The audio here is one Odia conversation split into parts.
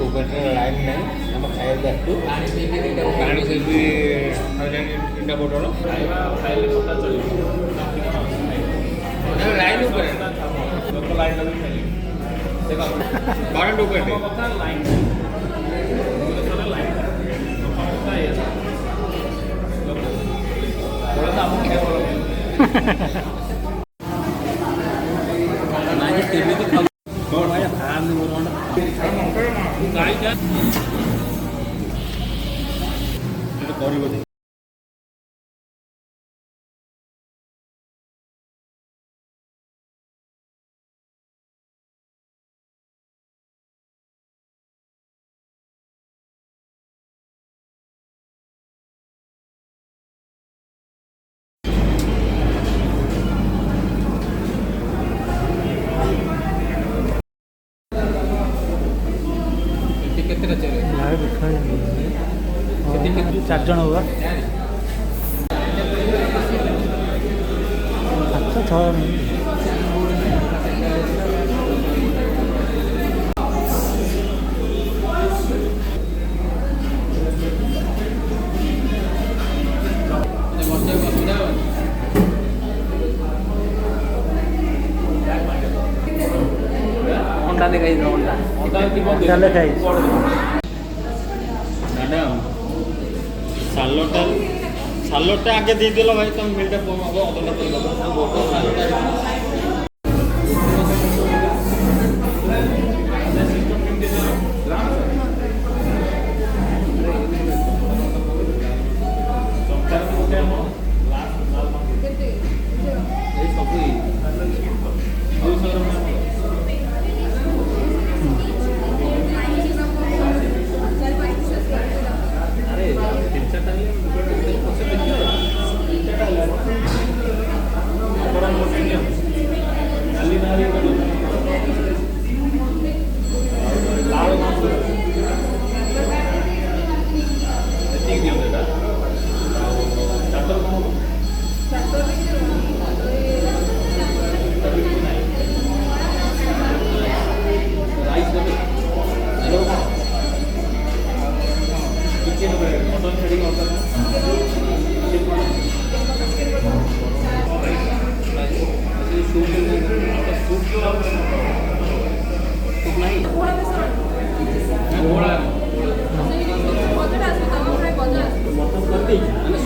भुवनेश्वर लाइन नहीं आम खाया पानी से भी तीन बोतल लाइन लोक लाइन करेंट चार जन होगा अच्छा छः अंडा दिखाई चले खाई मैडम सालोटा आगे दे दिल भाई तुम मिलटा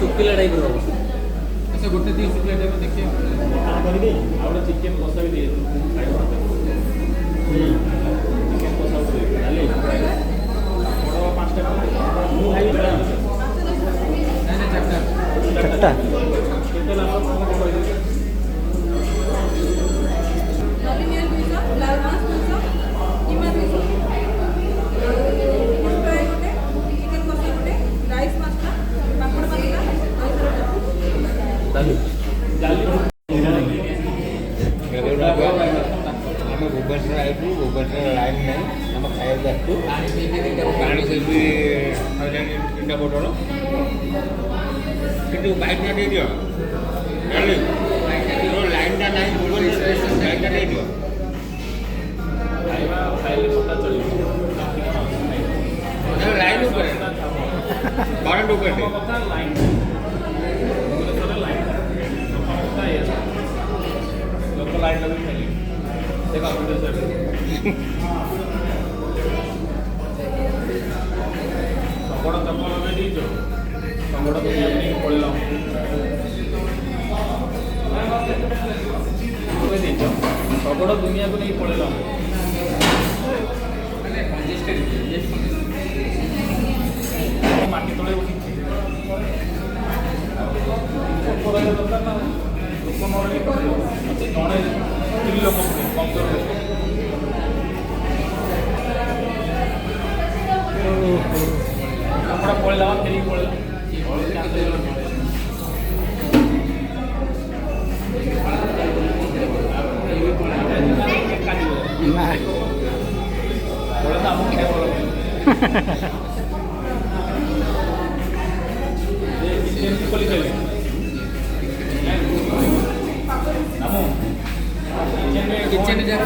शुक्ला टाइप अच्छा गोटे दी शुक्ला टाइप देखिए चिकेन कषा भी दिए चिकेन कषा चार्टा भुवनेश्वर आयु भुवनेश्वर लाइन नहीं आम खाया पानी से भी तीन बोतल कि बैक ना दे दियो लाइन टा नहीं लाइन टा दे दियो लाइन करेंट लोक लाइन देखा शगड़ चप्पल दीच शगड़ पड़ेल शगड़ दुनिया को नहीं पड़ेल माटी तले बस दरकार ना लोक नए जड़े स्त्री लोक कमजोर कपड़ा पड़ेगा फेरी पड़ेगा किचन जगह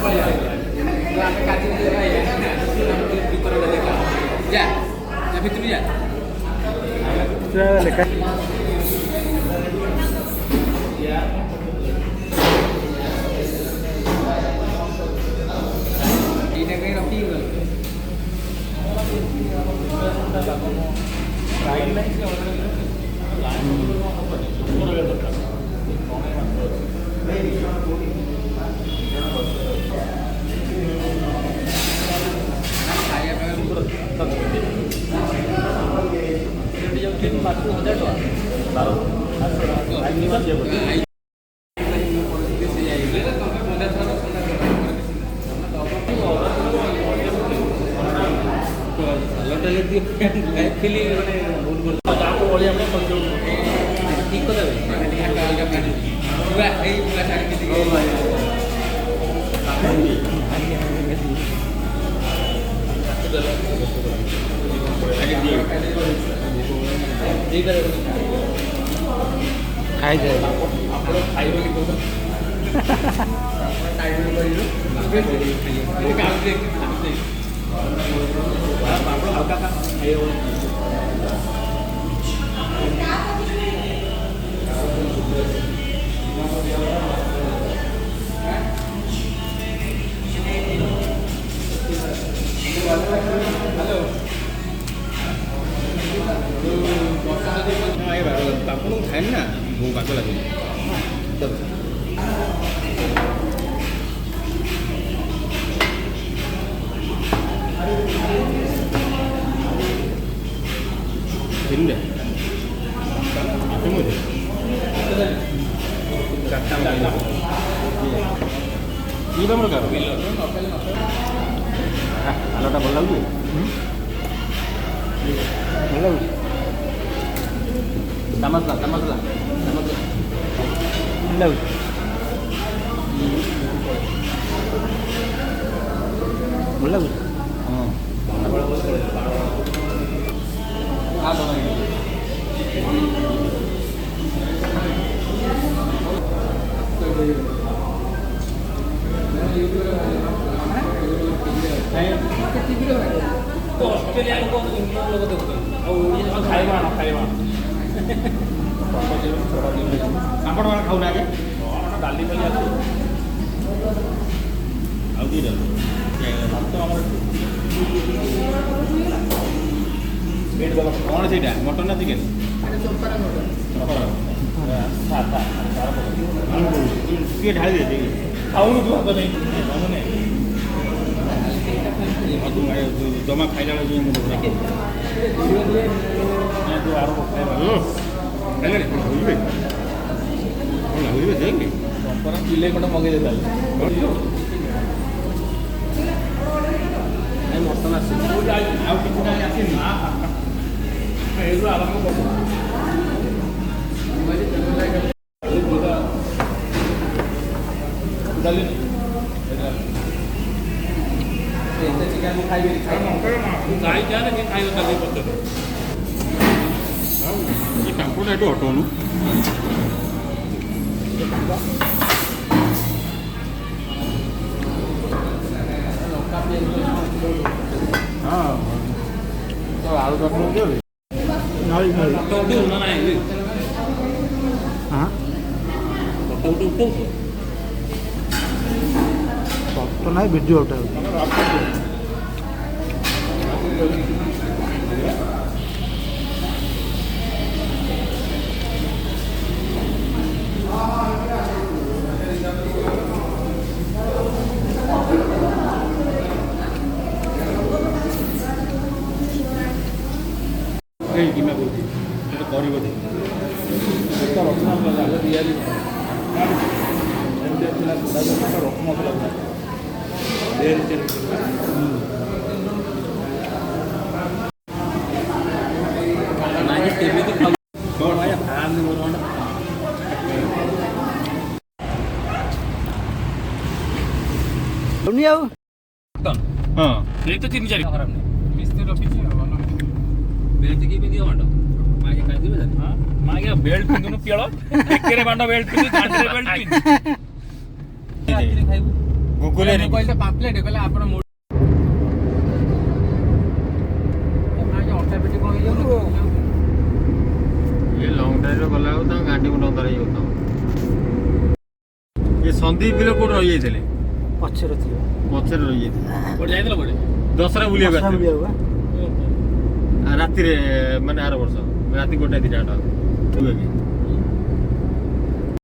जा या भितर जा ପୁରା ଲେଖା ଏଇଟା କାଇଁ ରଖି ଗଲ ଖାଇଯାଏ ଆପଣଙ୍କୁ ଖାଏନି ନା ମୁଁ ବାଗ ଲାଗୁନି ଆଲୁଟା ଭଲ ଲାଗୁଛି ଭଲ ଲାଗୁଛି ମସଲା ମସଲା ଭଲ ଲାଗୁଛି ଭଲ ଲାଗୁଛି ଅଷ୍ଟ୍ରେଲିଆ ଲୋକ ଇଂଲଣ୍ଡ ଲୋକ ଦେଖୁଛନ୍ତି ଆଉ ଓଡ଼ିଆ ଖାଇବା ଖାଇବା ପାମ୍ପଡ଼ ମାନେ ଖାଉନା ଆଜ୍ଞା ଡାଲି ଫାଲି ଆସୁ ଆଉ ଦୁଇଟା ଭାତ ଆମର କ'ଣ ସେଇଟା ମଟନ୍ ନା ଚିକେନ୍ ଟିକେ ଢାଳି ଦେ ଖାଉନୁ ତୁ ଭାତ ନେଇ ଜମା ଖାଇଲା ବେଳକୁ ତୁ ଆରମ୍ଭ ଖାଇବା ହେଲାଣି ବୁଝିବେ ବୁଝିବେ ଯାଇକି ଚିଲେଇ ଖଣ୍ଡ ମଗେଇ ଦେଇ ମଟନ୍ ଆସିନି ଆଉ କିଛି ନାହିଁ ଆସିନି ଏଇଠୁ ଆରମ୍ଭ କରୁ ଚିକେନ୍ ଖାଇବେନି କାଙ୍କଡ଼ ଏଠୁ ହଟଉନୁ ହଁ ତ ଆଳୁ ଚଟଣି ଦେବି ନଳି ନଳି ହଁ ଫଟୋ ନାହିଁ ଭିଡ଼ିଓଟା କିମ୍ବା କହୁଛି ସେଟା କରିବ ରଚନା ଆଗ ତିଆରି ଏମିତି ଥିଲା ରଚନା ଥିଲା କେମିତି ଖାଉ ଆଉ ହଁ ଏଇ ତ 3-4 ଖରାପ ନାହିଁ ମିସ୍ତ୍ରୀ ରଖିଛି ବେଲ୍ଟ କି ପିନ୍ଧିବ ମାଣ୍ଡ ମାଗେ ଖାଇଦିବେ ହଁ ମାଗେ ବେଲ୍ଟ ପିନ୍ଧୁନୁ ପିଅଳ ଏକେରେ ମାଣ୍ଡ ବେଲ୍ଟ ପିନ୍ଧି ଦାଣ୍ଡରେ ବେଲ୍ଟ ପିନ୍ଧି ଖାଇବୁ ଗୁଗୁଲ ରେ କହିଲେ ପାମ୍ପଲେଟ କହିଲେ ଆପଣ ଗାଡ଼ିରେ ଗଲା ବେଳକୁ ତାଙ୍କ ଗାଣ୍ଡି ମୁଣ୍ଡ ଅନ୍ଧାର ହେଇଯାଉଥାଉ। ଏ ସନ୍ଦୀପ ବିଲ କୋଉଠି ରହିଯାଇଥିଲେ? ପଛରେ ଥିବ ପଛରେ ରହିଯାଇଥିଲେ। କୋଉଠି ଯାଇଥିଲ କୋଉଠି? ଦଶହରା ବୁଲିବାକୁ ଦଶହରା ଆସିଥିଲେ। ବୁଲିବାକୁ ବା। ଓହୋ। ରାତିରେ ମାନେ ଆର ବର୍ଷ ରାତି 1ଟା 2ଟା